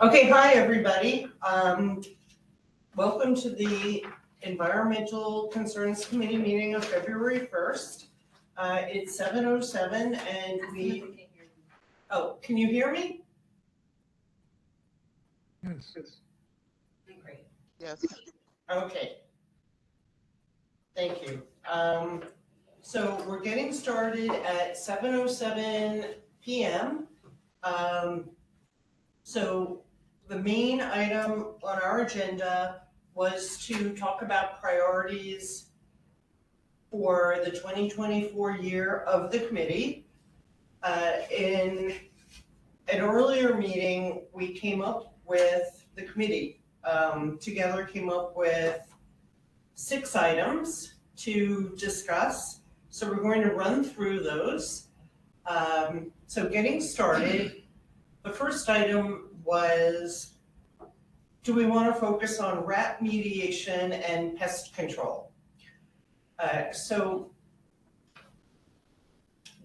Okay, hi, everybody. Welcome to the Environmental Concerns Committee meeting of February 1st. It's 7:07 and can you hear me? Yes. Great. Yes. Okay. Thank you. So we're getting started at 7:07 p.m. So the main item on our agenda was to talk about priorities for the 2024 year of the committee. In an earlier meeting, we came up with, the committee together came up with 6 items to discuss. So we're going to run through those. So getting started, the first item was, do we want to focus on rat mediation and pest control? So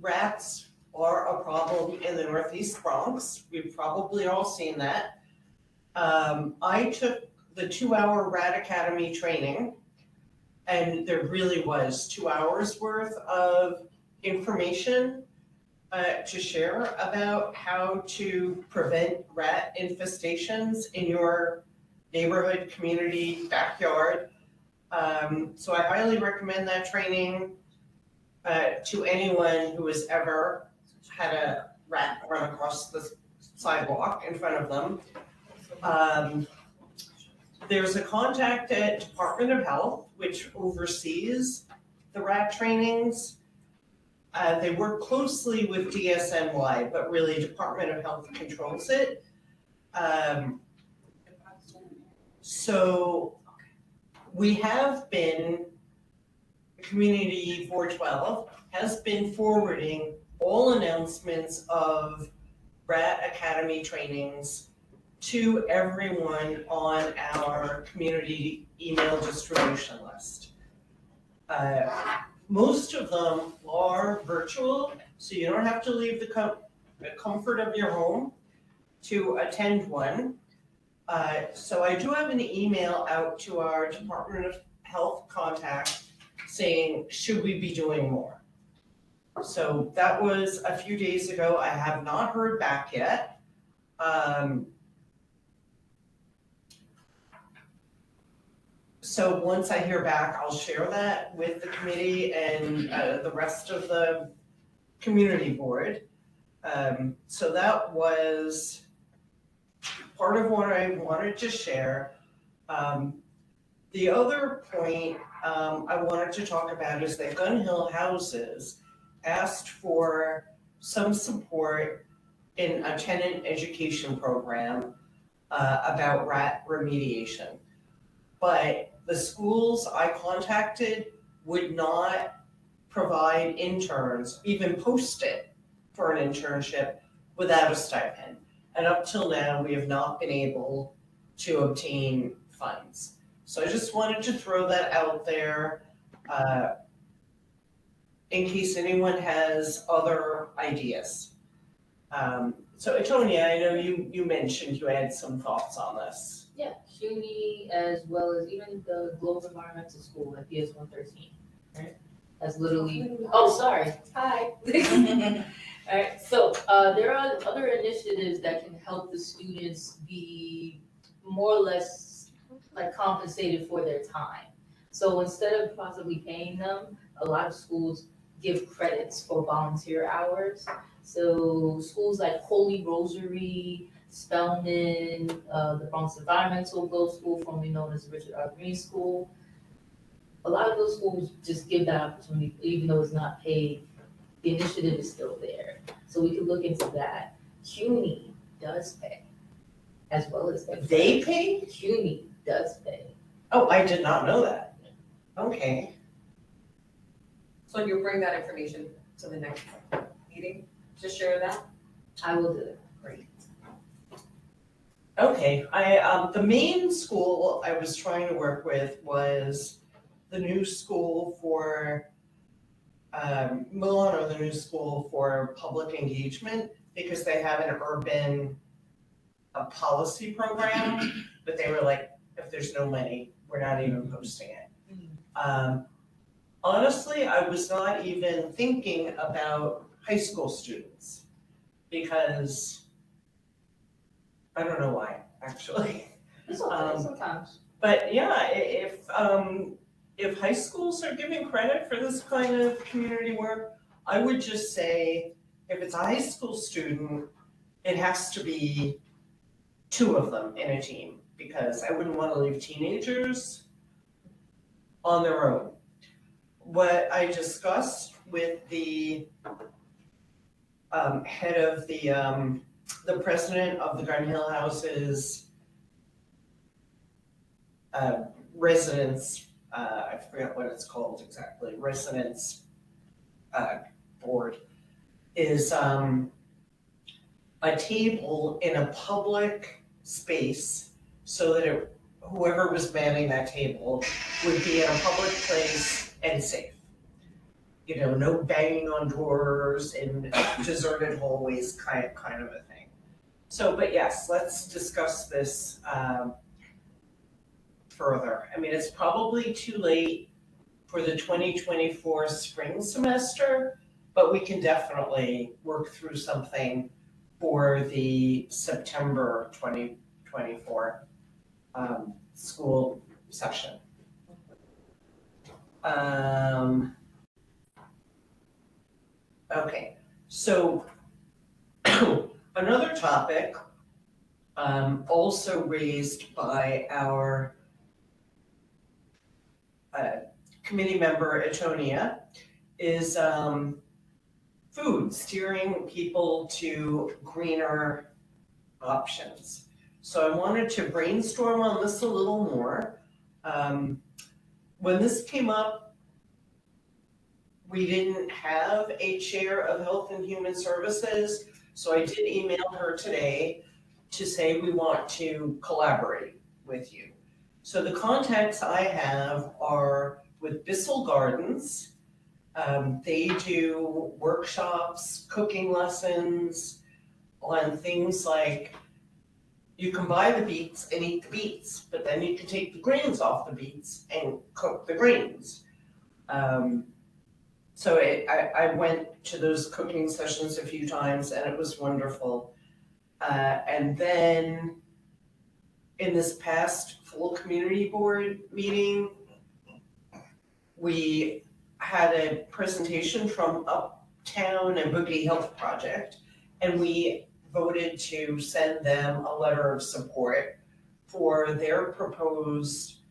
rats are a problem in the Northeast Bronx. We've probably all seen that. I took the 2-hour Rat Academy training, and there really was 2 hours worth of information to share about how to prevent rat infestations in your neighborhood, community, backyard. So I highly recommend that training to anyone who has ever had a rat run across the sidewalk in front of them. There's a contact at Department of Health which oversees the rat trainings. They work closely with DSNY, but really Department of Health controls it. So we have been, Community 412 has been forwarding all announcements of Rat Academy trainings to everyone on our community email distribution list. Most of them are virtual, so you don't have to leave the comfort of your home to attend one. So I do have an email out to our Department of Health contact saying, should we be doing more? So that was a few days ago. I have not heard back yet. So once I hear back, I'll share that with the committee and the rest of the community board. So that was part of what I wanted to share. The other point I wanted to talk about is that Gun Hill Houses asked for some support in a tenant education program about rat remediation. But the schools I contacted would not provide interns, even post it for an internship without a stipend. And up till now, we have not been able to obtain funds. So I just wanted to throw that out there in case anyone has other ideas. So Antonia, I know you mentioned you had some thoughts on this. Yeah, CUNY as well as even the Global Environmental School at BS 113, right? That's literally, oh, sorry, hi. All right, so there are other initiatives that can help the students be more or less like compensated for their time. So instead of possibly paying them, a lot of schools give credits for volunteer hours. So schools like Holy Rosary, Spelman, the Bronx Environmental Growth School, formerly known as Richard R. Green School. A lot of those schools just give that opportunity, even though it's not paid. The initiative is still there. So we could look into that. CUNY does pay, as well as They pay? CUNY does pay. Oh, I did not know that. Okay. So you'll bring that information to the next meeting, just share that? I will do it. Great. Okay, the main school I was trying to work with was the new school for Milano, the new school for public engagement, because they have an urban policy program, but they were like, if there's no money, we're not even posting it. Honestly, I was not even thinking about high school students because I don't know why, actually. It's okay sometimes. But yeah, if high schools are giving credit for this kind of community work, I would just say, if it's a high school student, it has to be two of them in a team, because I wouldn't want to leave teenagers on their own. What I discussed with the head of the president of the Garden Hill House's residence, I forgot what it's called exactly, residence board, is a table in a public space so that whoever was manning that table would be in a public place and safe. You know, no banging on doors in deserted hallways, kind of a thing. So, but yes, let's discuss this further. I mean, it's probably too late for the 2024 spring semester, but we can definitely work through something for the September 2024 school session. Okay, so another topic also raised by our committee member Etonia is food, steering people to greener options. So I wanted to brainstorm on this a little more. When this came up, we didn't have a chair of Health and Human Services, so I did email her today to say we want to collaborate with you. So the contacts I have are with Bissell Gardens. They do workshops, cooking lessons on things like you can buy the beets and eat the beets, but then you can take the grains off the beets and cook the grains. So I went to those cooking sessions a few times and it was wonderful. And then in this past full community board meeting, we had a presentation from Uptown and Boogie Health Project, and we voted to send them a letter of support for their proposed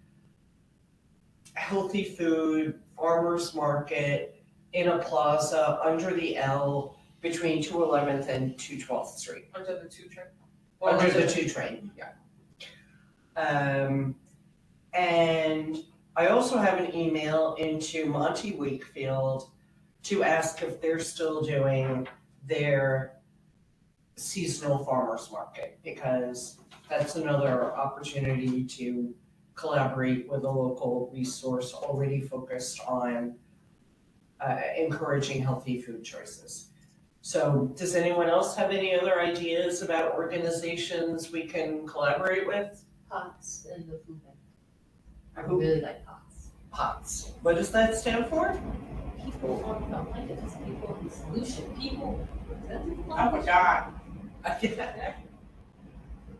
healthy food farmers market in a plaza under the L between 211th and 212th Street. Under the two train? Under the two train, yeah. And I also have an email into Monty Wakefield to ask if they're still doing their seasonal farmers market, because that's another opportunity to collaborate with a local resource already focused on encouraging healthy food choices. So does anyone else have any other ideas about organizations we can collaborate with? POTS and the food bank. I really like POTS. POTS. What does that stand for? People on the planet, people on the solution, people. Oh my God. I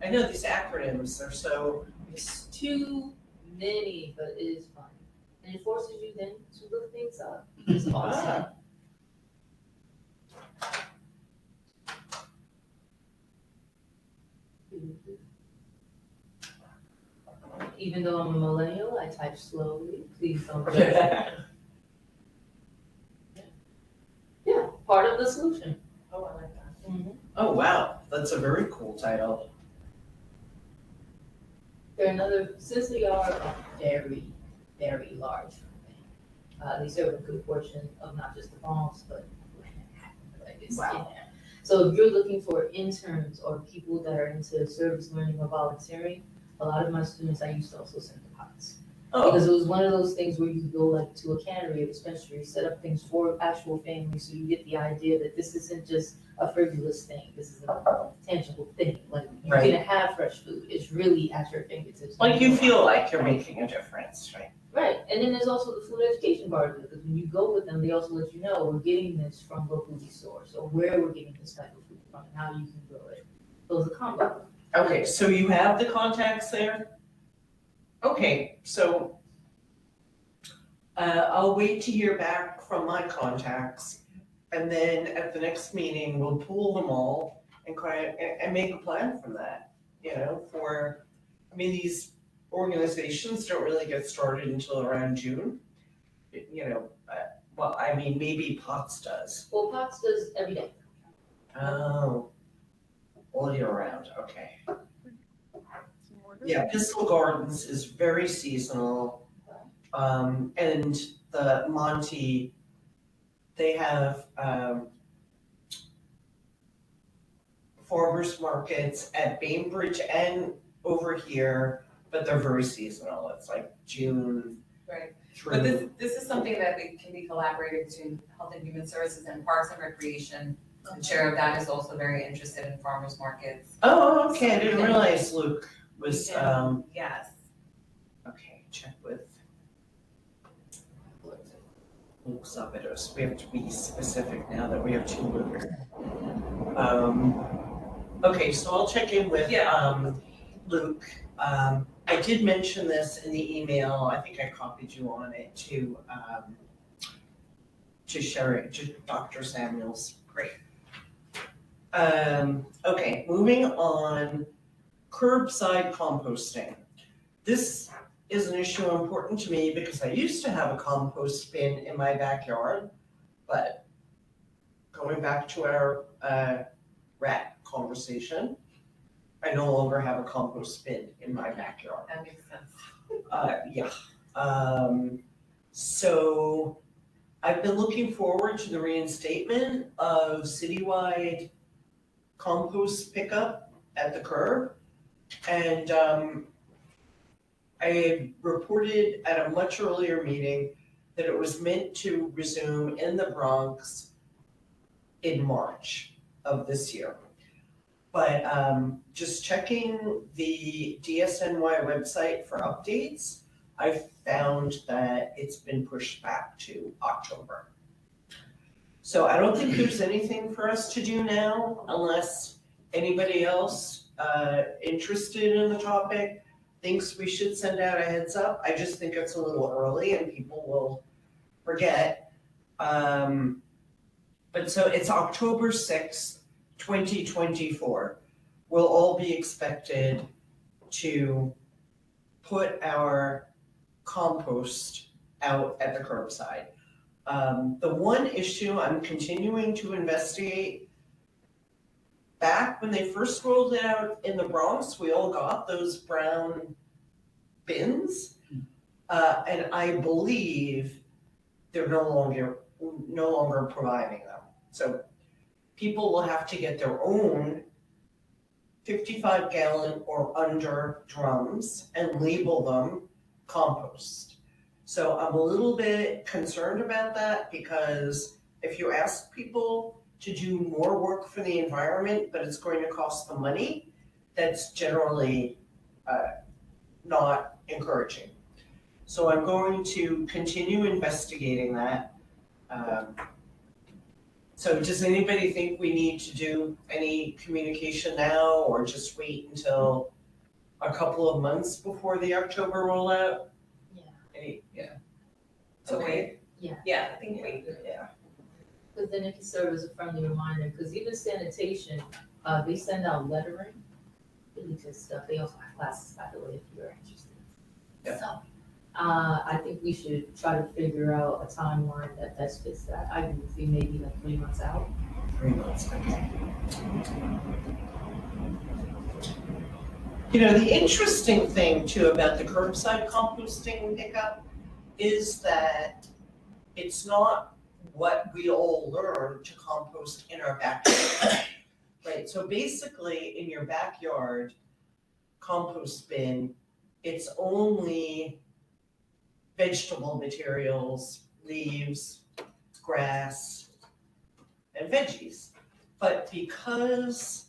know these acronyms are so. It's too many, but it is fun. And it forces you then to look things up. It's awesome. Even though I'm a millennial, I type slowly. Please don't judge me. Yeah, part of the solution. Oh, I like that. Mm-hmm. Oh wow, that's a very cool title. They're another, since they are a very, very large company, they serve a good portion of not just the Bronx, but like it's in there. So if you're looking for interns or people that are into service learning or volunteering, a lot of my students I used to also send to POTS. Oh, Because it was one of those things where you could go like to a cannery, a dispensary, set up things for actual families, so you get the idea that this isn't just a frivolous thing, this is a tangible thing, like you Right. can have fresh food, it's really at your fingertips. like you feel like you're making a difference, right? Right, and then there's also the food education part of it, because when you go with them, they also let you know, we're getting this from local stores, or where we're getting this type of food from, and how you can grow it. So it's a combo. Okay, so you have the contacts there? Okay, so I'll wait to hear back from my contacts. And then at the next meeting, we'll pool them all and and make a plan from that, for, I mean, these organizations don't really get started until around June. Well, I mean, maybe POTS does. Well, Potts does every day. Oh, all year round, okay. Yeah, Pistol Gardens is very seasonal. And the Monty, they have, farmers markets at Bainbridge and over here, but they're very seasonal. It's like June Right. through. But this is something that can be collaborated between Health and Human Services and Parks and Recreation. The chair of that is also very interested in farmers markets. Oh, okay, I didn't realize Luke was, Yes. okay, check with Luke Zabidos. We have to be specific now that we have two Luke. Okay, so I'll check in with, Luke. I did mention this in the email, I think I copied you on it to Sherry, to Dr. Samuels, great. Okay, moving on, curbside composting. This is an issue important to me because I used to have a compost bin in my backyard, but going back to our rat conversation, I no longer have a compost bin in my backyard. That makes sense. Yeah. So I've been looking forward to the reinstatement of citywide compost pickup at the curb. And I reported at a much earlier meeting that it was meant to resume in the Bronx in March of this year. But just checking the DSNY website for updates, I found that it's been pushed back to October. So I don't think there's anything for us to do now unless anybody else interested in the topic thinks we should send out a heads up. I just think it's a little early and people will forget. But so it's October 6th, 2024. We'll all be expected to put our compost out at the curbside. The one issue I'm continuing to investigate, back when they first rolled it out in the Bronx, we all got those brown bins. And I believe they're no longer providing them. So people will have to get their own 55-gallon or under drums and label them compost. So I'm a little bit concerned about that because if you ask people to do more work for the environment, but it's going to cost them money, that's generally not encouraging. So I'm going to continue investigating that. So does anybody think we need to do any communication now or just wait until a couple of months before the October rollout? Yeah. So wait. Yeah. Yeah, I think wait. Yeah. Because then it can serve as a friendly reminder, because even sanitation, they send out lettering, really good stuff. They also have classes, by the way, if you're interested. Yeah. So, I think we should try to figure out a timeline that best fits that. I agree with you, maybe like 3 months out. 3 months, okay. The interesting thing too about the curbside composting pickup is that it's not what we all learn to compost in our backyard. Right, so basically in your backyard compost bin, it's only vegetable materials, leaves, grass, and veggies. But because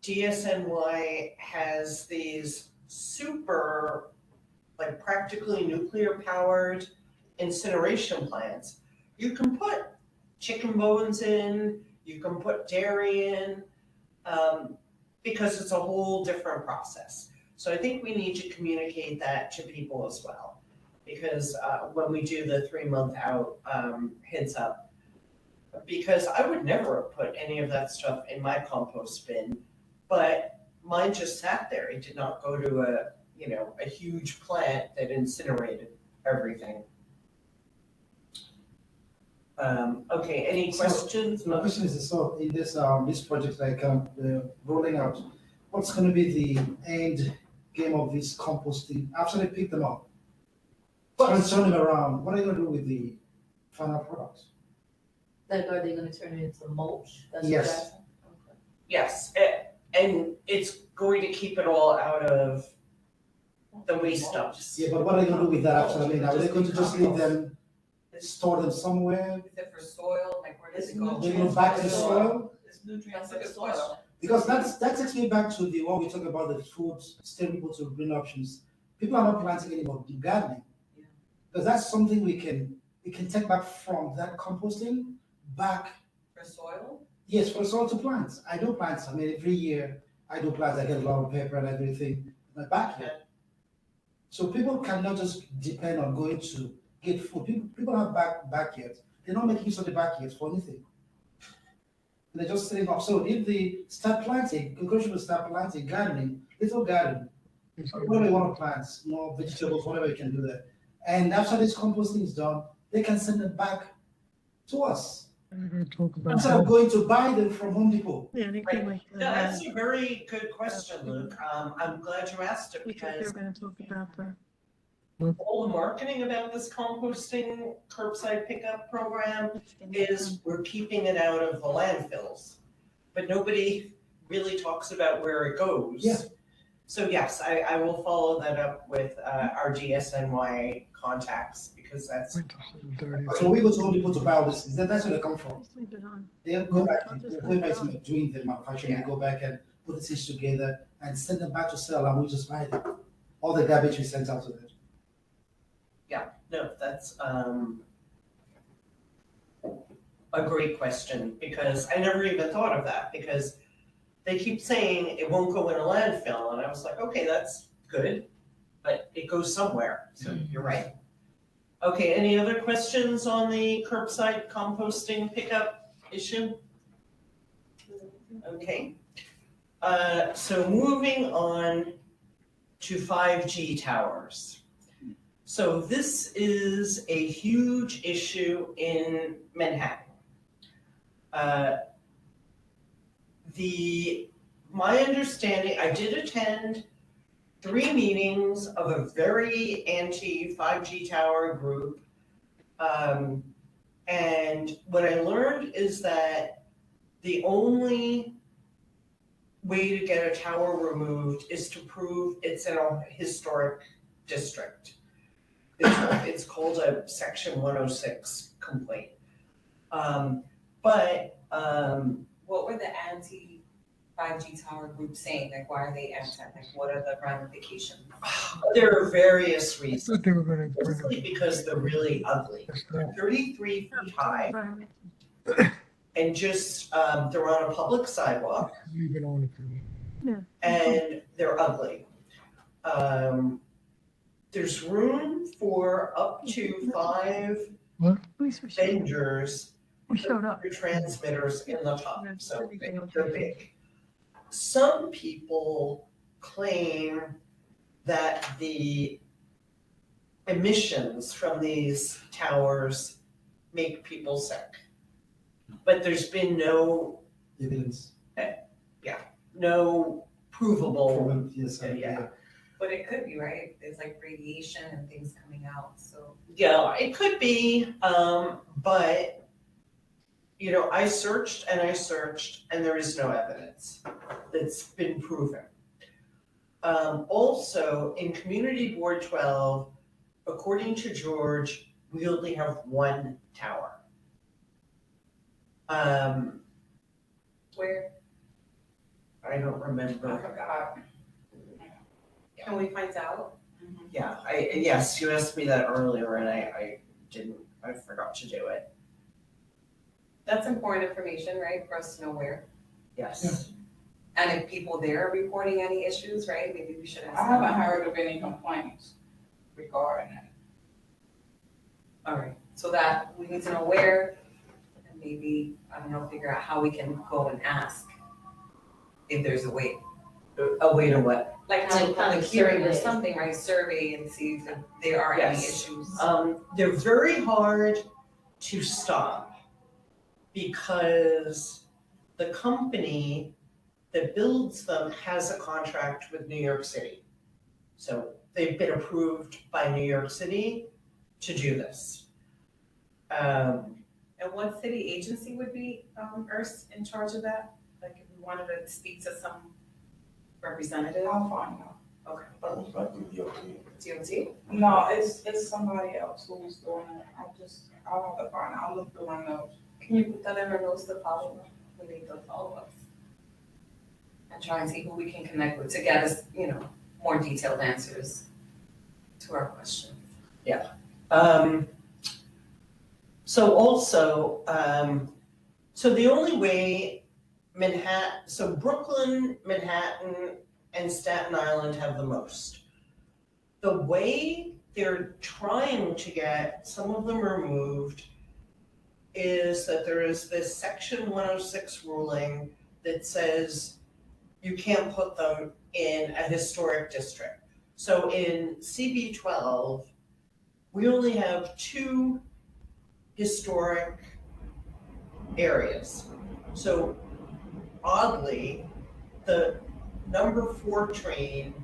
DSNY has these super, like practically nuclear powered incineration plants, you can put chicken bones in, you can put dairy in, because it's a whole different process. So I think we need to communicate that to people as well. Because when we do the 3-month out heads up, because I would never have put any of that stuff in my compost bin, but mine just sat there. It did not go to a huge plant that incinerated everything. Okay, any questions? My question is, so in this project, like rolling out, what's going to be the end game of this composting after they pick them up? Turn them around. What are you going to do with the final products? Like, are they gonna turn it into mulch? That's what Yes. you're asking? Okay. Yes, and it's going to keep it all out of the waste dumps. Yeah, but what are you going to do with that after? I mean, are they going to just leave them, store them somewhere? Is it for soil, like where does it go? They go back to the soil? It's nutrient That's a good soil. question. Because that takes me back to the one we talk about the food, stable to green options. People are not planting anymore, do gardening. Yeah. Because that's something we can take back from that composting back. For soil? Yes, for soil to plants. I do plants. I mean, every year I do plants. I get a lot of pepper and everything in my backyard. So people cannot just depend on going to get food. People have backyards. They're not making use of the backyards for anything. They're just sitting off. So if they start planting, encourage will start planting, gardening, little garden, whatever you want to plant, more vegetables, whatever you can do there. And after this composting is done, they can send them back to us. Instead of going to buy them from Home Depot. Yeah, I think Right. we like No, that's a very good question, Luke. I'm glad you asked it we thought they because were gonna talk about the. all the marketing about this composting curbside pickup program is we're keeping it out of the landfills. But nobody really talks about where it goes. Yeah. So yes, I will follow that up with our DSNY contacts because that's, So we go to Home Depot to buy all this. That's where they come from. Just leave it on. They'll go back, they're basically doing the manufacturing, they go back and put the things together and send them back to sell, and we just buy them. All the garbage we sent out to them. no, that's a great question because I never even thought of that because they keep saying it won't go in a landfill and I was like, okay, that's good, but it goes somewhere, so you're right. Okay, any other questions on the curbside composting pickup issue? Okay. So moving on to 5G towers. So this is a huge issue in Manhattan. My understanding, I did attend 3 meetings of a very anti-5G tower group. And what I learned is that the only way to get a tower removed is to prove it's in a historic district. It's called a Section 106 complaint. What were the anti-5G tower groups saying? Like, why are they anti? Like, what are the ramifications? There are various reasons. Thought they were gonna. Mostly because they're really ugly. They're 33 feet high Environment. and just, they're on a public sidewalk Leave it on if you. and they're ugly. There's room for up to 5 At least we showed, vendors, we showed up. with transmitters in the top, Yeah, so everything will they're take big. Some people claim that the emissions from these towers make people sick. But there's been no Evidence. provable, Proven, yes, Yeah. But it could be, right? There's like radiation and things coming out, so. yeah, it could be, but, I searched and there is no evidence that's been proven. Also, in Community Board 12, according to George, we only have one tower. Where? I don't I remember. forgot. Can we find out? Yeah, yes, you asked me that earlier and I forgot to do it. That's important information, right, for us to know where. Yes. And if people there are reporting any issues, right, maybe we should ask I them. haven't heard of any complaints regarding that. All right, so that we need to know where, and maybe, I don't know, figure out how we can go and ask if there's a way. A way to what? Like have a Like kind public of hearing or survey. something, right, survey and see if there are any Yes. issues. They're very hard to stop because the company that builds them has a contract with New York City. So they've been approved by New York City to do this. And what city agency would be, Urs, in charge of that? Like if we wanted to speak to some representative? I'll find out. Okay. DOT? No, it's somebody else who's doing it. I'll have to find out. I'll look through my notes. Can you put that in our notes to follow up? We need those follow-ups. And try and see who we can connect with to get us, more detailed answers to our questions. So also, so the only way so Brooklyn, Manhattan, and Staten Island have the most. The way they're trying to get some of them removed is that there is this section 106 ruling that says you can't put them in a historic district. So in CB12, we only have 2 historic areas. So oddly, the number 4 train,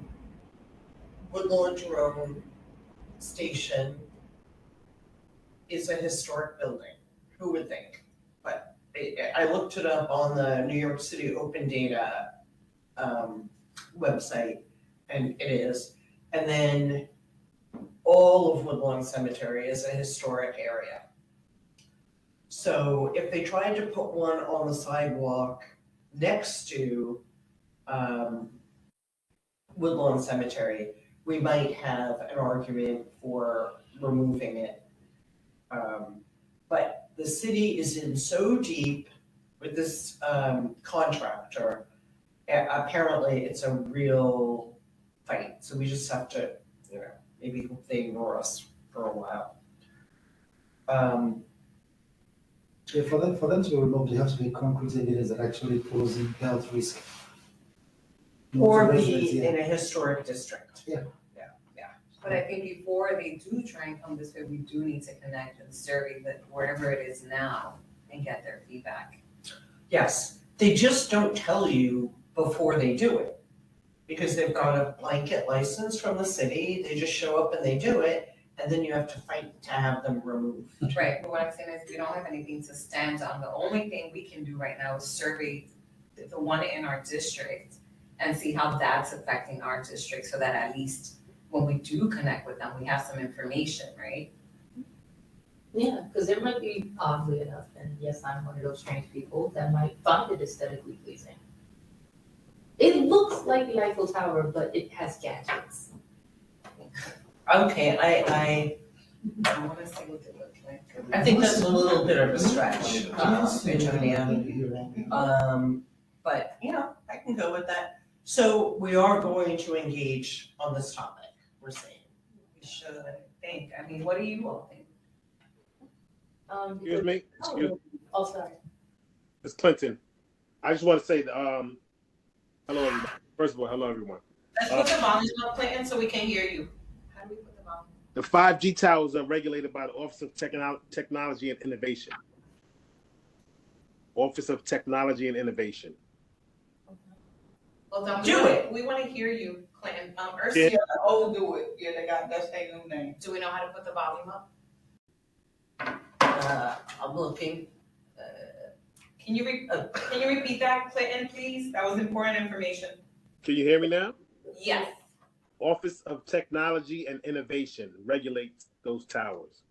Woodlawn Jerome Station, is a historic building. Who would think? But I looked it up on the New York City Open Data website, and it is. And then all of Woodlawn Cemetery is a historic area. So if they tried to put one on the sidewalk next to Woodlawn Cemetery, we might have an argument for removing it. But the city is in so deep with this contractor, apparently it's a real fight. So we just have to, maybe hope they ignore us for a while. Yeah, for them to remove, there has to be concrete evidence that actually posing health risk. Or To residents, be yeah. in a historic district. But I think before they do try and come this way, we do need to connect and survey that wherever it is now and get their feedback. Yes, they just don't tell you before they do it. Because they've got a blanket license from the city, they just show up and they do it, and then you have to fight to have them removed. Right, but what I'm saying is we don't have anything to stand on. The only thing we can do right now is survey the one in our district and see how that's affecting our district so that at least when we do connect with them, we have some information, right? Yeah, because there might be, oddly enough, and yes, I'm one of those strange people that might find it aesthetically pleasing. It looks like the Eiffel Tower, but it has gadgets. Okay, I wanna see what they look like. I think that's a little bit of a stretch, Antonia. But, I can go with that. So we are going to engage on this topic, we're saying. We should think, what do you all think? Excuse me. Oh, sorry. It's Clinton. I just want to say, hello, everybody. First of all, hello, everyone. Let's put the volume up, Clinton, so we can hear you. How do we put the volume? The 5G towers are regulated by the Office of Technology and Innovation. Office of Technology and Innovation. Well, then Do it. We wanna hear you, Clinton. Yeah. Ursula, Oh, do it. Yeah, that's their new name. do we know how to put the volume up? I'm looking. Can you repeat that, Clinton, please? That was important information. Can you hear me now? Yes. Office of Technology and Innovation regulates those towers.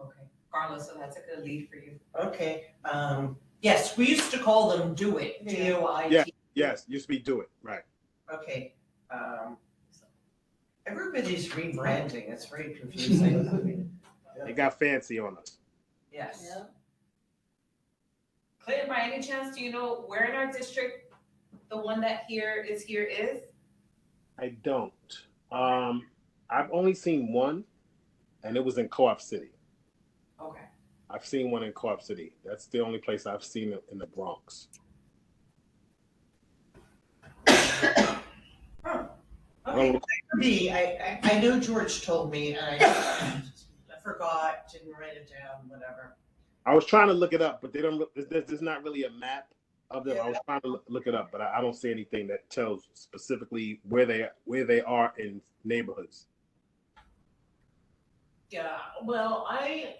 Okay, Carlos, so that's a good lead for you. Okay, yes, we used to call them Do It, DOIT. Yes, used to be Do It, right. Okay, everybody's rebranding, it's very confusing. They got fancy on us. Yes. Yeah. Clinton, by any chance, do you know where in our district the one that is? I don't. I've only seen one, and it was in Co-op City. Okay. I've seen one in Co-op City. That's the only place I've seen it in the Bronx. Okay, I know George told me, and I forgot, didn't write it down, whatever. I was trying to look it up, but they don't. There's not really a map of them. I was trying to look it up, but I don't see anything that tells specifically where they are in neighborhoods. Yeah, well, I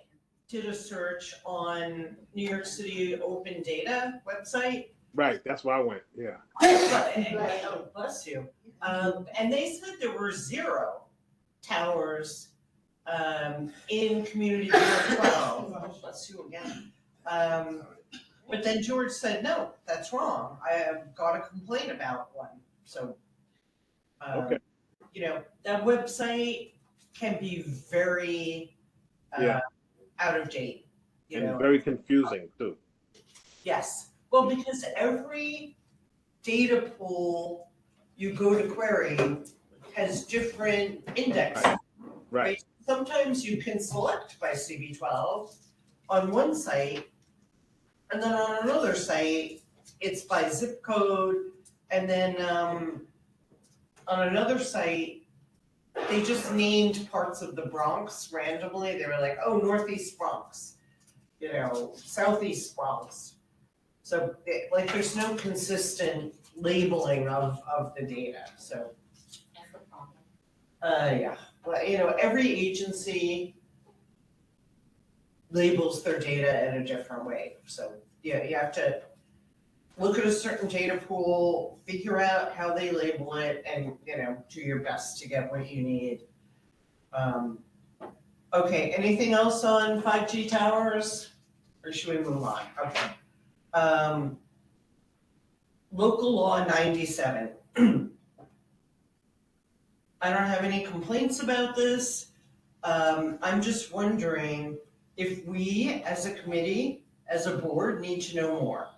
did a search on New York City Open Data website. Right, that's where I went. Yeah. Oh, bless you. And they said there were 0 towers in Community Board 12. Oh, bless you again. But then George said, no, that's wrong. I have got a complaint about one. So, Okay. you know, that website can be very out of date. You know, very confusing too. yes. Well, because every data pool you go to query has different indexes. Right. Sometimes you can select by CB12 on one site, and then on another site, it's by zip code, and then on another site, they just named parts of the Bronx randomly. They were like, oh, Northeast Bronx, you know, Southeast Bronx. So, like, there's no consistent labeling of the data, so. That's the problem. Yeah, well, you know, every agency labels their data in a different way, so, yeah, you have to look at a certain data pool, figure out how they label it, and, you know, do your best to get what you need. Okay, anything else on 5G towers, or should we move on? Okay. Local law 97. I don't have any complaints about this. I'm just wondering if we, as a committee, as a board, need to know more.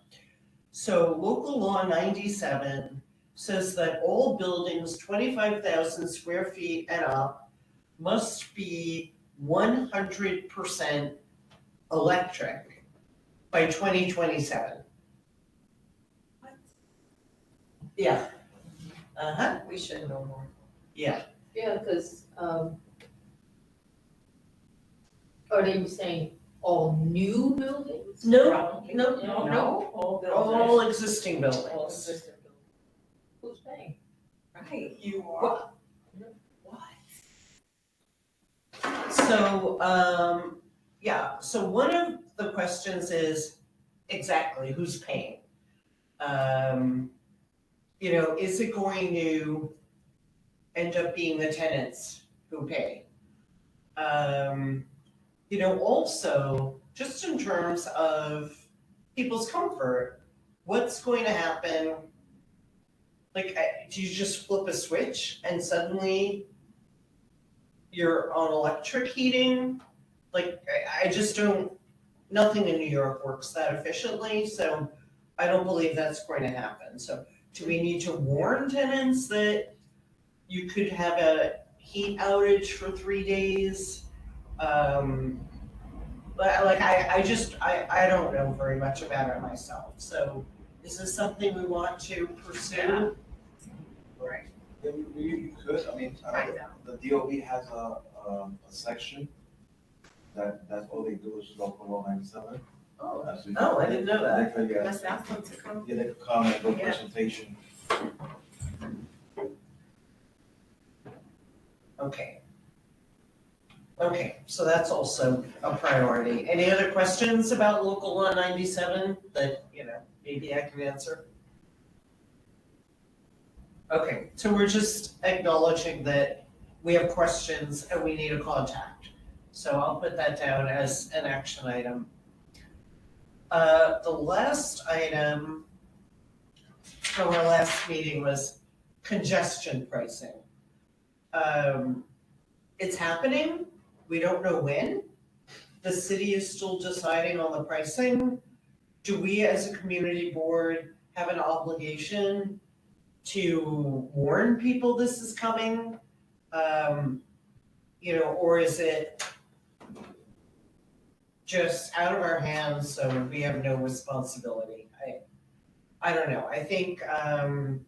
So local law 97 says that all buildings 25,000 square feet and up must be 100% electric by 2027. What? Yeah. Uh-huh, We should know more. yeah. Yeah, because, are they saying all new buildings? No, Probably. no, No, all buildings. all existing All buildings. existing buildings. Who's paying? Right. You are. What? So, yeah, so one of the questions is exactly who's paying? You know, is it going to end up being the tenants who pay? You know, also, just in terms of people's comfort, what's going to happen? Like, do you just flip a switch and suddenly you're on electric heating? Like, I just don't, nothing in New York works that efficiently, so I don't believe that's going to happen. So do we need to warn tenants that you could have a heat outage for 3 days? But like, I don't know very much about it myself, so is this something we want to pursue? Right. Yeah, we could, I mean, Find out. the DOE has a section that's all they do is local law 97. Oh, That's what- oh, I didn't know that. They could, yeah, Let's ask them to come. yeah, they could come and do a Yeah. presentation. Okay. Okay, so that's also a priority. Any other questions about local law 97 that, you know, maybe I can answer? Okay, so we're just acknowledging that we have questions and we need a contact. So I'll put that down as an action item. The last item from our last meeting was congestion pricing. It's happening, we don't know when. The city is still deciding on the pricing. Do we as a community board have an obligation to warn people this is coming? Or is it just out of our hands, so we have no responsibility? I don't know, I think, There's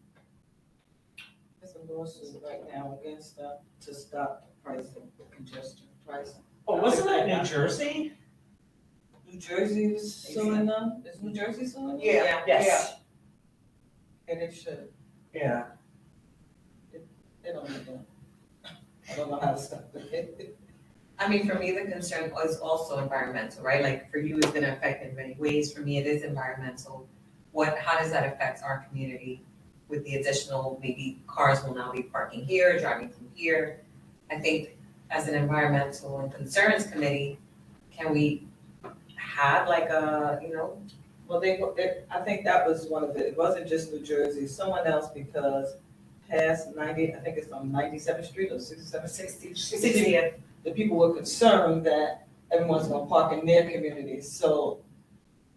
a lawsuit right now against them to stop the pricing, congestion pricing. wasn't that New Jersey? New Jersey is suing them, is New Jersey suing them? Yeah. Yes. And it should, Yeah, they don't need that. I don't know how to stop it. I mean, for me, the concern is also environmental, right? Like for you, it's gonna affect in many ways. For me, it is environmental. How does that affect our community with the additional, maybe cars will now be parking here, driving through here? I think as an environmental and concerns committee, can we have like a, Well, I think that was one of it wasn't just New Jersey, someone else, because past 90, I think it's on 97th Street or 67th, 60th. the people were concerned that everyone's gonna park in their communities, so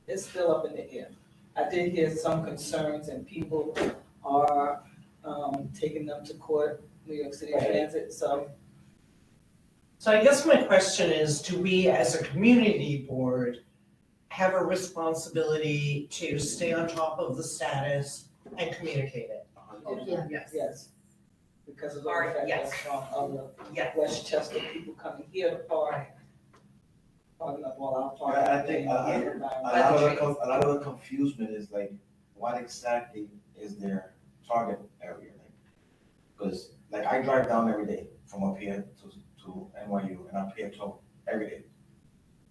it's still up in the air. I did hear some concerns and people are, taking them to court, New York City Transit, so. so I guess my question is, do we as a community board have a responsibility to stay on top of the status and communicate it? Yeah. Yes. Because of the Alright, effect yes. from other Yeah. Westchester people coming here to park. Parking up all our parking. I think, and a lot of the confusion is like, what exactly is their target area? Because like I drive down every day from up here to NYU and up here to every day.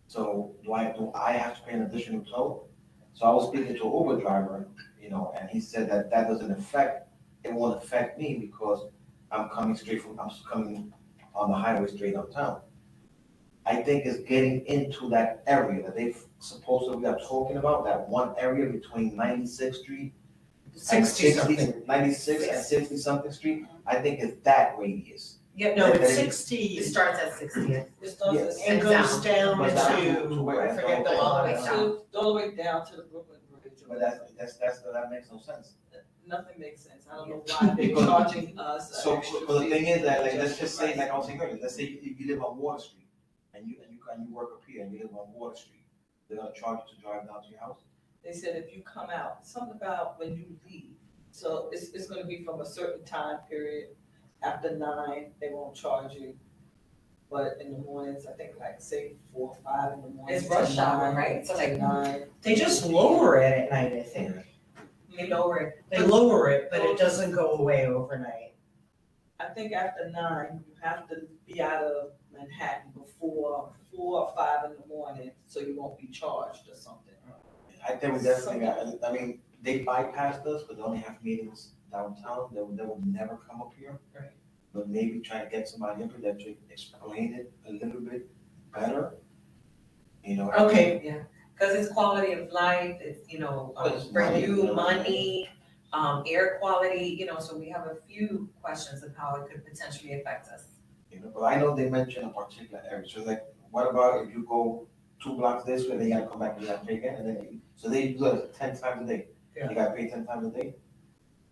So do I have to pay an additional toll? So I was speaking to an Uber driver, and he said that it won't affect me because I'm coming on the highway straight uptown. I think it's getting into that area that they supposedly are talking about, that one area between 96th Street and 60-something. 96 and 60-something Street. I think it's that radius. Yeah, No, it's It- 60 it starts at 60th. It starts Yes. at and goes down But down to, to where? I That's forget the all law. the way all the way down to the Brooklyn Bridge. But that makes no sense. Nothing makes sense. I don't know why they're charging us an So, extra but the fee thing is that, like, let's just just for say, like I was pricing. saying earlier, let's say you live on Water Street and you work up here and you live on Water Street, they're gonna charge you to drive down to your house? They said if you come out, something about when you leave. So it's gonna be from a certain time period. After 9, they won't charge you. But in the mornings, I think like say 4 or 5 in the morning. It's rush to hour, 9, right? So to like 9. They just lower it at night, I think. they lower it. They lower it, but it doesn't go away overnight. I think after 9, you have to be out of Manhattan before 4 or 5 in the morning, so you won't be charged or something. I think we definitely, I mean, they bypassed us, but they only have meetings downtown, they will never come up here. Right. But maybe try to get somebody in there to explain it a little bit better, Okay, Because it's quality of life, it's, It's for money, you, money, air quality, so we have a few questions of how it could potentially affect us. But I know they mentioned a particular area, so like, what about if you go 2 blocks this way, then you gotta come back, you gotta pay again, and then, so they do it 10 times a day. Yeah. You gotta pay 10 times a day.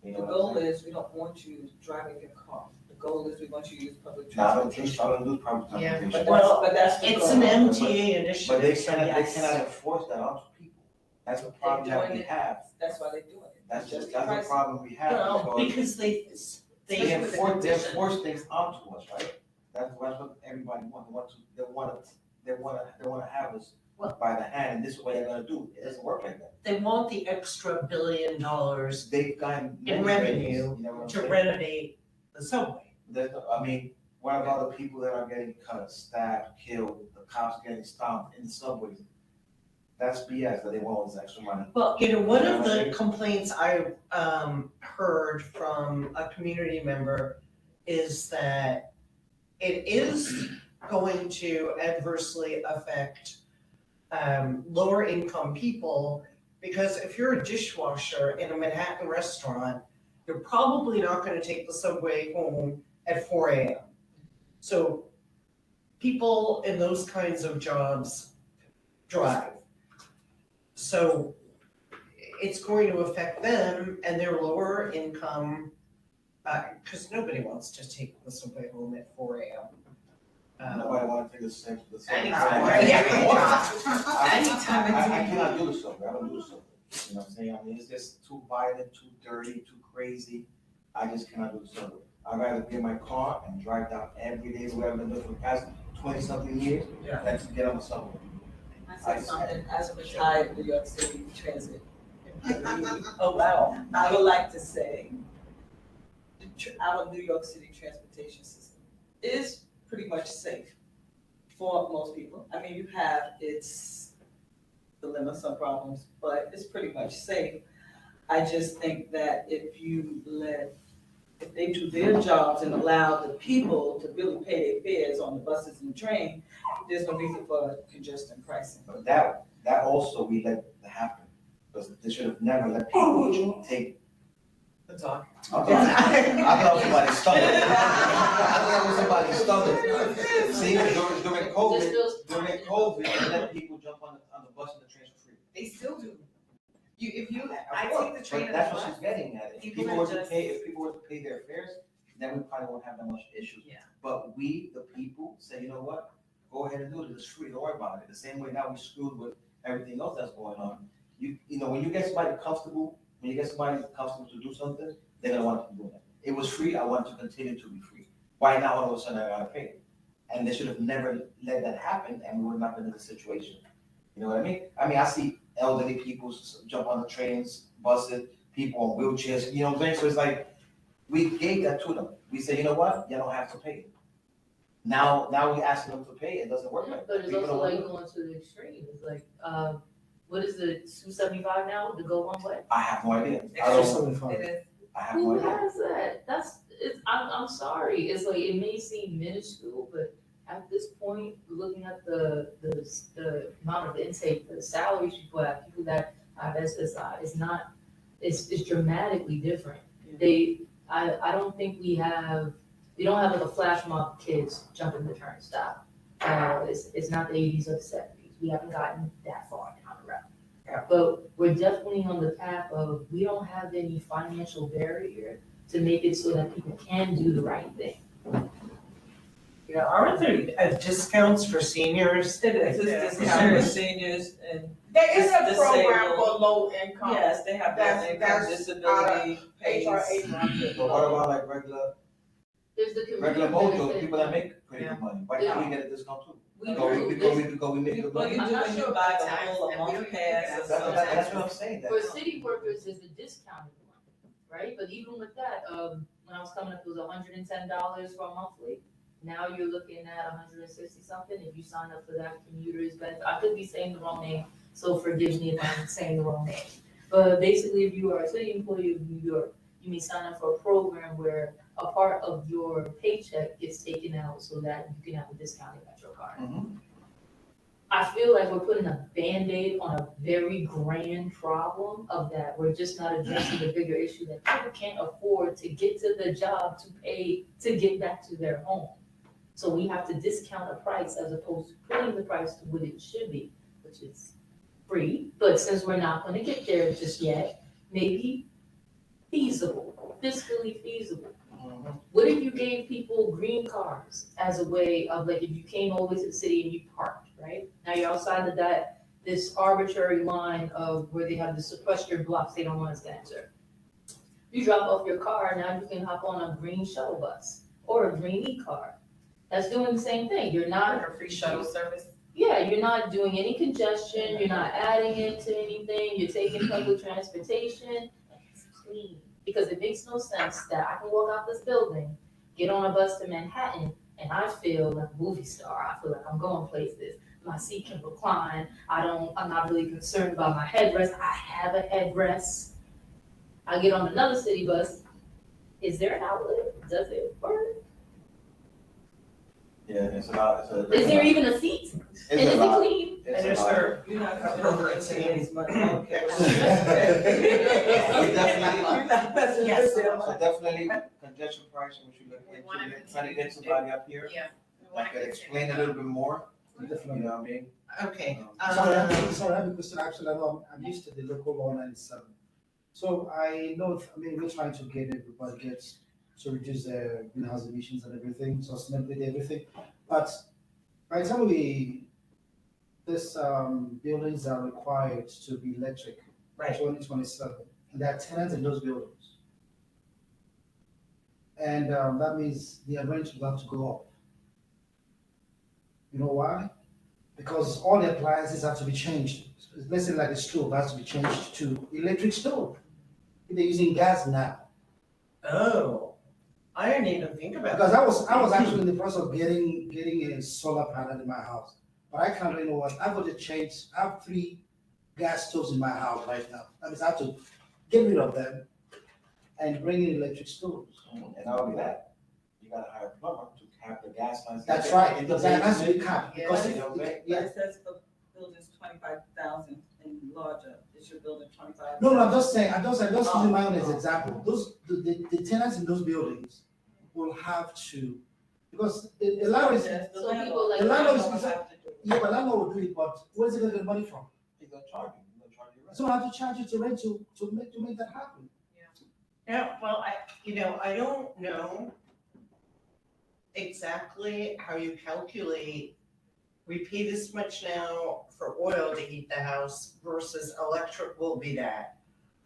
You know The what I'm goal saying? is, we don't want you driving your car. The goal is we want you to use public Nah, I don't transportation. do public Yeah, transportation. But That's the it's goal. an MTA But they initiative, so cannot yes. enforce that onto people. That's the problem that we have. That's why they're doing it. That's Just the pricing. problem we have, Well, because because they they, enforce things onto us, right? That's what everybody wants. They wanna have us by the hand, and this is what they're gonna do. It doesn't work like that. they want the extra $1 billion They've gotten in many revenue ways, you know what I'm to saying? renovate the subway. What about the people that are getting cut, stabbed, killed, the cops getting stomped in the subways? that's BS, that they want all this extra money. Well, one of the complaints I heard from a community member is that it is going to adversely affect lower income people, because if you're a dishwasher in a Manhattan restaurant, you're probably not gonna take the subway home at 4 AM. So people in those kinds of jobs drive. So it's going to affect them and their lower income, because nobody wants to take the subway home at 4 AM. Nobody wanna take the same. Anytime. Anytime. I cannot do the subway, I don't do the subway, you know what I'm saying? I mean, it's just too violent, too dirty, too crazy. I just cannot do the subway. I'd rather get in my car and drive down every day, the way I've been doing for the past 20-something years, than to get on the subway. I said something, as a retired New York City transit employee, Oh, wow. I would like to say, our New York City transportation system is pretty much safe for most people. I mean, you have its dilemmas, some problems, but it's pretty much safe. I just think that if they do their jobs and allow the people to really pay their fares on the buses and the train, there's no reason for congestion pricing. But that also we let happen, because they should have never let people take. The dog. I thought somebody's stomach. I thought it was somebody's stomach. See, during COVID, they let people jump on the bus and the train for free. They still do. I Of course, take the train but and that's the what bus. she's getting at. If People people are were to just- pay, if people were to pay their fares, then we probably won't have that much issues. Yeah. But we, the people, say, you know what? Go ahead and do it. It's free. Don't worry about it. The same way now we screwed with everything else that's going on. You know, when you get somebody comfortable, to do something, they're gonna want to keep doing it. It was free. I want it to continue to be free. Why now all of a sudden I gotta pay? And they should have never let that happen, and we would not been in this situation. You know what I mean? I see elderly people jump on the trains, buses, people on wheelchairs, you know what I'm saying? So it's like, we gave that to them. We said, you know what? You don't have to pay. Now we asking them to pay, it doesn't work like that. But it's People also don't wanna like do it. going to the extreme, it's like, what is it, 275 now to go one way? I have no idea. I Extra don't, 75. It is. I have no Who idea. has that? I'm sorry, it's like, it may seem minuscule, but at this point, looking at the amount of intake, the salaries people that have SSI, it's dramatically different. I don't think we don't have like a flash mob of kids jumping the turnstile. It's not the 80s or the 70s. We haven't gotten that far down the road. Yeah. But we're definitely on the path of, we don't have any financial barrier to make it so that people can do the right thing. Yeah, aren't there discounts for seniors? It is, it's discounted for seniors and, There is a Disabled. program for low income. yes, they have that income That's disability pays. HRA runs But what about like regular There's the Regular community mojo, benefit. people that make pretty good money, why can't we get a discount too? We Because do. we make good Well, money. you do when you buy the whole And we month don't even pass get or that. something. That's what I'm saying, that. For city workers, there's a discounted one, right? But even with that, when I was coming up, it was $110 for a monthly. Now you're looking at 160 something if you sign up for that commuter's benefit. I could be saying the wrong name, so forgive me if I'm saying the wrong name. But basically, if you are a city employee of New York, you may sign up for a program where a part of your paycheck gets taken out so that you can have a discounted Metro card. Mhm. I feel like we're putting a Band-Aid on a very grand problem of that. We're just not addressing the bigger issue that people can't afford to get to the job to pay to get back to their home. So we have to discount a price as opposed to putting the price to what it should be, which is free. But since we're not gonna get there just yet, maybe feasible, fiscally feasible. Mhm. What if you gave people green cars as a way of, like, if you came all the way to the city and you parked, right? Now you're outside of that, this arbitrary line of where they have the sequestered blocks they don't want us to enter. You drop off your car, now you can hop on a green shuttle bus or a green e-car. That's doing the same thing. You're not, Like a free shuttle service. yeah, you're not doing any congestion, you're not adding into anything, you're taking public transportation. It's clean. Because it makes no sense that I can walk out this building, get on a bus to Manhattan, and I feel like a movie star. I feel like I'm going places. my seat can recline. I'm not really concerned about my headrest. I have a headrest. I get on another city bus. Is there an outlet? Does it work? Yeah, it's a lot, Is there even a seat? And it's is a it lot. clean? It's And a is lot. there You're not appropriate considering seating? this money, okay. We definitely- You're not messing Yes. with them. So definitely congestion pricing, we should look into, trying to get somebody up here Yeah. that could explain a little bit more, you Definitely. know what I mean? Okay, Sorry, I have a question. Actually, I know I'm used to the local law 97. So I know, we're trying to get everybody gets to reduce their greenhouse emissions and everything, sustainability, everything. But by the time this buildings are required to be electric by Right. 2027, and there are tenants in those buildings. And that means the rent will have to go up. You know why? Because all the appliances have to be changed. Let's say like a stove has to be changed to electric stove. They're using gas now. oh, I didn't even think about Because that. I was actually in the process of getting a solar panel in my house. But I can't really know what, I've got to change, I have 3 gas stoves in my house right now. That means I have to get rid of them and bring in electric stoves. And not only that, you gotta hire a plumber to have the gas lines. That's right, In the because that has to be basement. capped, Yeah. because You know what I'm saying? yeah. It says for buildings 25,000 and larger, is your building 25? No, I'm just saying, I'm just using my own as example. The tenants in those buildings will have to, because a lot of, Yes, the So people landlord. like- The landlord is- will have to do it. yeah, but landlord will do it, but where's he gonna get money from? He's gonna charge you rent. So I have to charge you to rent to make that happen. Yeah, well, I don't know exactly how you calculate, we pay this much now for oil to heat the house versus electric will be that.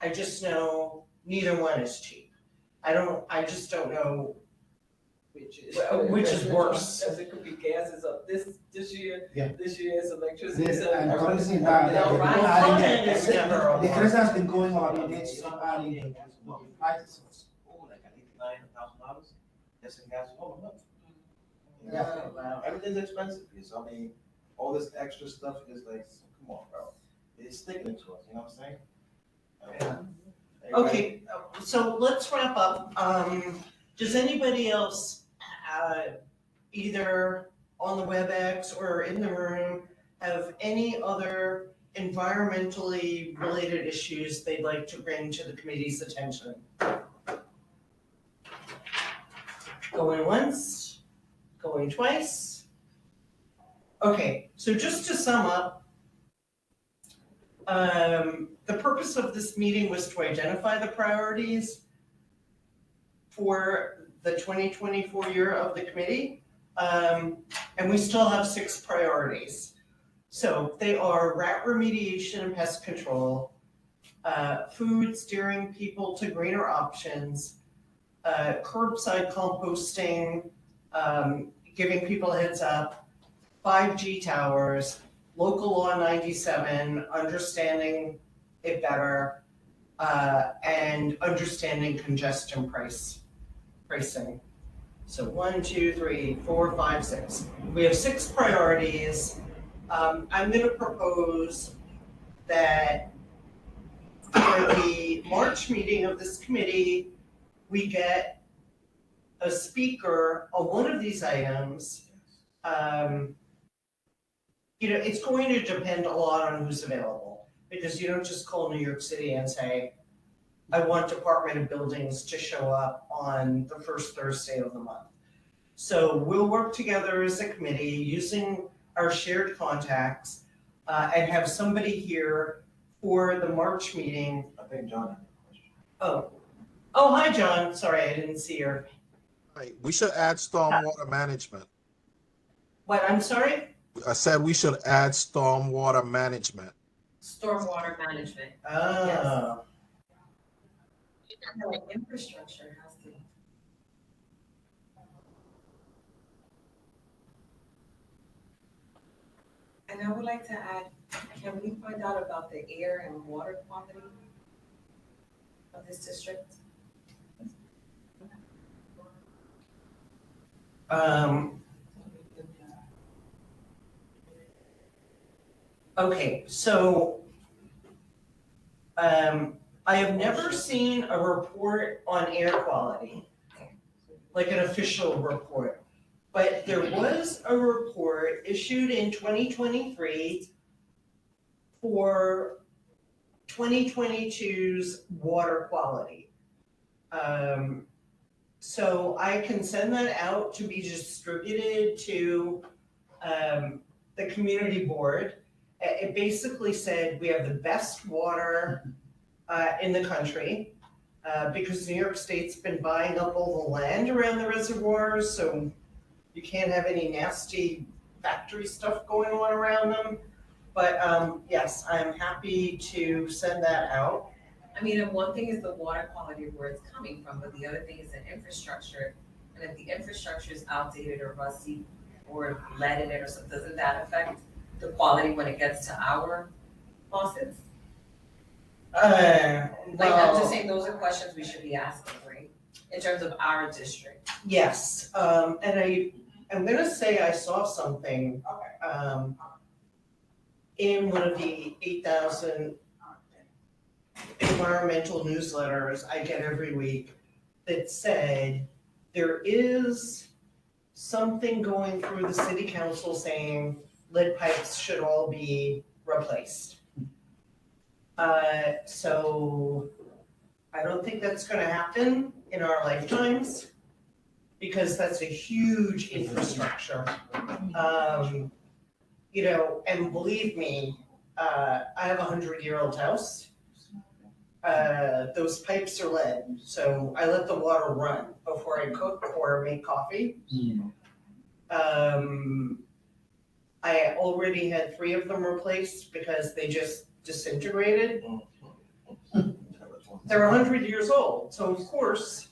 I just know neither one is cheap. I just don't know. Which is worse. Because it could be gases up this year, Yeah. this year is electricity. This, so and everything- currently now, They'll the rise. Component is never a the lot. crisis has been going on, it needs to adding the prices. Oh, like $89,000, just in gas, oh, no. Yeah. Wow. Everything's expensive, so I mean, all this extra stuff is like, come on, bro, it's sticking to us, you know what I'm saying? Okay, so let's wrap up. Does anybody else, either on the WebEx or in the room, have any other environmentally related issues they'd like to bring to the committee's attention? Going once, going twice. Okay, so just to sum up, the purpose of this meeting was to identify the priorities for the 2024 year of the committee. And we still have 6 priorities. So they are rat remediation and pest control, food, steering people to greener options, curbside composting, giving people a heads up, 5G towers, local law 97, understanding it better, and understanding congestion pricing. So 1, 2, 3, 4, 5, 6. We have 6 priorities. I'm gonna propose that for the March meeting of this committee, we get a speaker on one of these items. It's going to depend a lot on who's available, because you don't just call New York City and say, I want Department of Buildings to show up on the first Thursday of the month. So we'll work together as a committee using our shared contacts, and have somebody here for the March meeting. I think John had a question. Oh, hi, John. Sorry, I didn't see your, Right, we should add stormwater management. what, I'm sorry? I said we should add stormwater management. Stormwater management. Ah, Like infrastructure has to. And I would like to add, can we find out about the air and water quality of this district? Okay, so, I have never seen a report on air quality, like an official report. But there was a report issued in 2023 for 2022's water quality. So I can send that out to be distributed to the community board. It basically said we have the best water in the country because New York State's been buying up all the land around the reservoirs, so you can't have any nasty factory stuff going on around them. But yes, I'm happy to send that out. I mean, and one thing is the water quality where it's coming from, but the other thing is the infrastructure. And if the infrastructure is outdated or rusty or lead in it or something, doesn't that affect the quality when it gets to our faucets? Like, I'm Well, just saying, those are questions we should be asking, right? In terms of our district. yes, and I'm gonna say I saw something in one of the 8,000 environmental newsletters I get every week that said there is something going through the city council saying lead pipes should all be replaced. So I don't think that's gonna happen in our lifetimes because that's a huge infrastructure. You know, and believe me, I have a 100-year-old house. Those pipes are lead, so I let the water run before I cook or make coffee. I already had 3 of them replaced because they just disintegrated. They're 100 years old, so of course,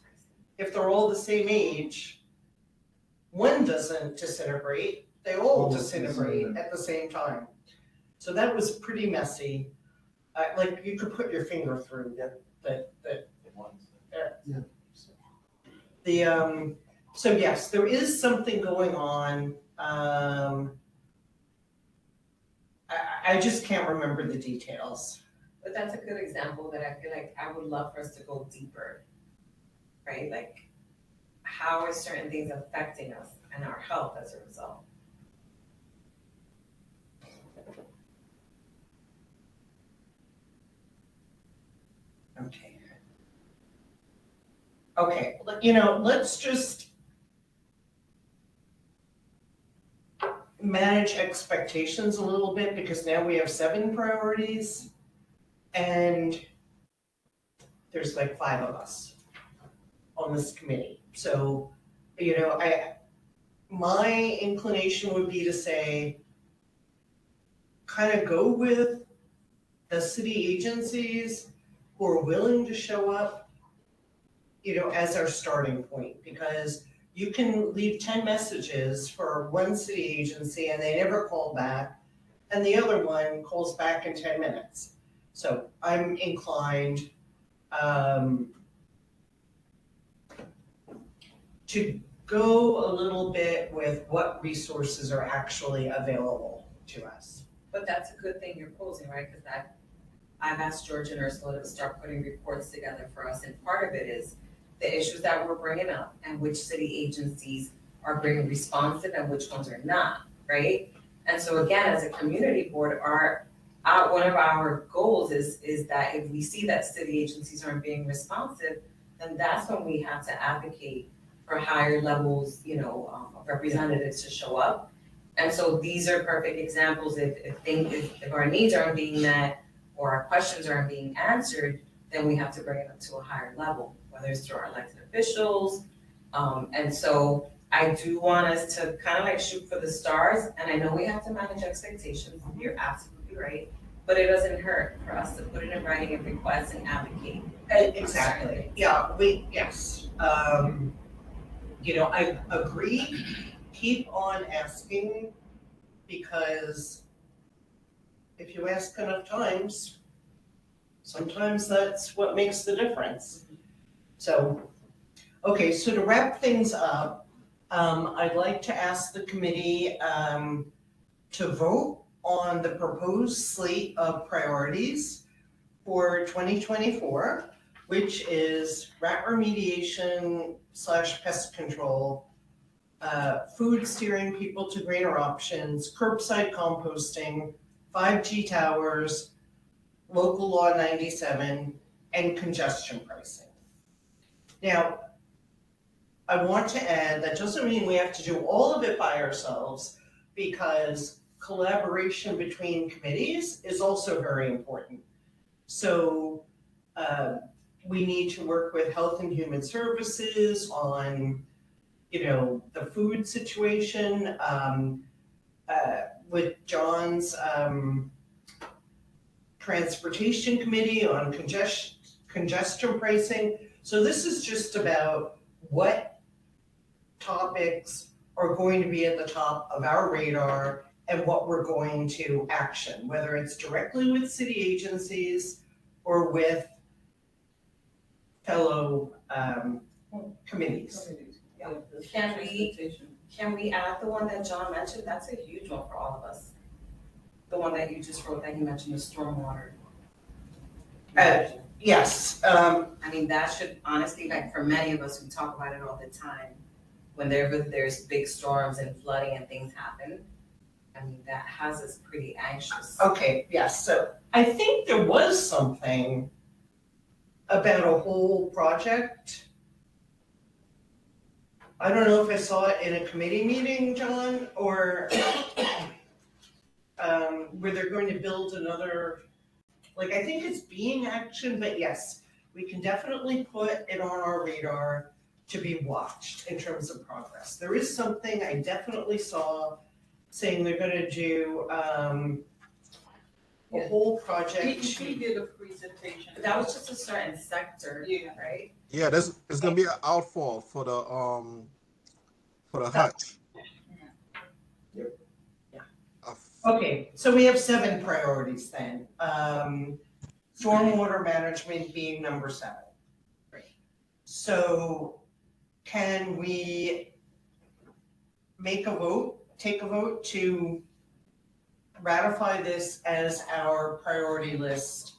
if they're all the same age, one doesn't disintegrate, they all disintegrate at the same time. So that was pretty messy. Like you could put your finger through that. So yes, there is something going on. I just can't remember the details. But that's a good example that I feel like I would love for us to go deeper, right? Like, how are certain things affecting us and our health as a result? Okay. Okay, you know, let's just manage expectations a little bit because now we have 7 priorities and there's like 5 of us on this committee. So, you know, my inclination would be to say, kind of go with the city agencies who are willing to show up, you know, as our starting point, because you can leave 10 messages for one city agency and they never call back, and the other one calls back in 10 minutes. So I'm inclined to go a little bit with what resources are actually available to us. But that's a good thing you're posing, right? Because I've asked George and Ursula to start putting reports together for us, and part of it is the issues that we're bringing up and which city agencies are being responsive and which ones are not, right? And so again, as a community board, one of our goals is that if we see that city agencies aren't being responsive, then that's when we have to advocate for higher levels, you know, of representatives to show up. And so these are perfect examples. If our needs aren't being met or our questions aren't being answered, then we have to bring it up to a higher level, whether it's through our elected officials. And so I do want us to kind of like shoot for the stars, and I know we have to manage expectations, you're absolutely right, but it doesn't hurt for us to put it in writing and request and advocate. Exactly, yeah, yes. You know, I agree, keep on asking, because if you ask enough times, sometimes that's what makes the difference. So, okay, so to wrap things up, I'd like to ask the committee to vote on the proposed slate of priorities for 2024, which is rat remediation / pest control, food steering people to greener options, curbside composting, 5G towers, local law 97, and congestion pricing. Now, I want to add, that doesn't mean we have to do all of it by ourselves, because collaboration between committees is also very important. So we need to work with Health and Human Services on, the food situation, with John's Transportation Committee on congestion pricing. So this is just about what topics are going to be at the top of our radar and what we're going to action, whether it's directly with city agencies or with fellow committees. Yeah. Can we add the one that John mentioned? That's a huge one for all of us. The one that you just wrote that you mentioned, the stormwater. Yes. I mean, that should honestly, like for many of us who talk about it all the time, whenever there's big storms and flooding and things happen, I mean, that has us pretty anxious. Okay, yes, so I think there was something about a whole project. I don't know if I saw it in a committee meeting, John, or where they're going to build another, I think it's being action, but yes, we can definitely put it on our radar to be watched in terms of progress. There is something I definitely saw saying they're gonna do a whole project. He did a presentation. But that was just a certain sector, Yeah. right? Yeah, there's gonna be an outfall for the hutch. Yep. Yeah. Uh, Okay, so we have 7 priorities then. Stormwater management being number 7. Right. So can we take a vote to ratify this as our priority list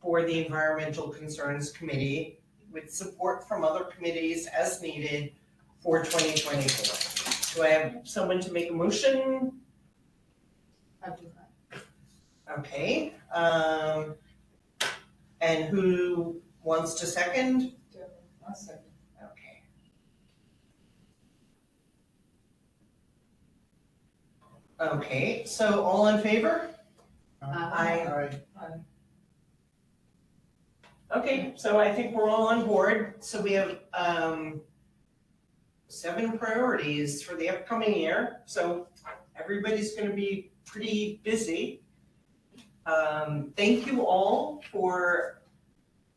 for the Environmental Concerns Committee with support from other committees as needed for 2024? Do I have someone to make a motion? I'll do that. Okay, and who wants to second? I'll second. Okay. Okay, so all in favor? Aye. Okay, so I think we're all on board. So we have 7 priorities for the upcoming year. So everybody's gonna be pretty busy. Thank you all for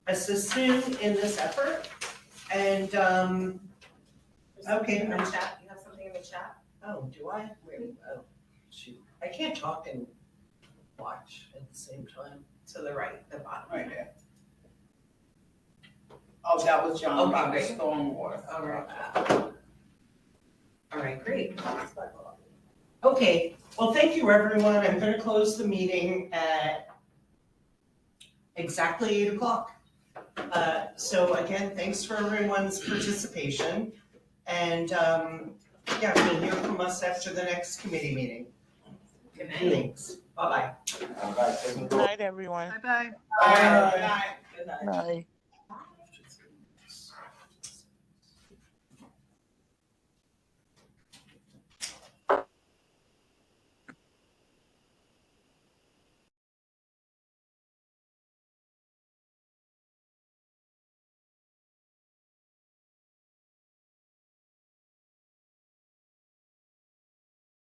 assisting in this effort. And, okay. In the chat, you have something in the chat? Oh, do I? Wait, oh, shoot. I can't talk and watch at the same time. To the right, the bottom. Right there. Oh, that was John about the Okay, great. stormwater. All right, great. Okay, well, thank you, everyone. I'm gonna close the meeting at exactly 8 o'clock. So again, thanks for everyone's participation. And, yeah, you'll hear from us after the next committee meeting. Good night. Thanks. Bye-bye. All right, Good night, everyone. Bye-bye. Bye. Good night. Good night. Bye.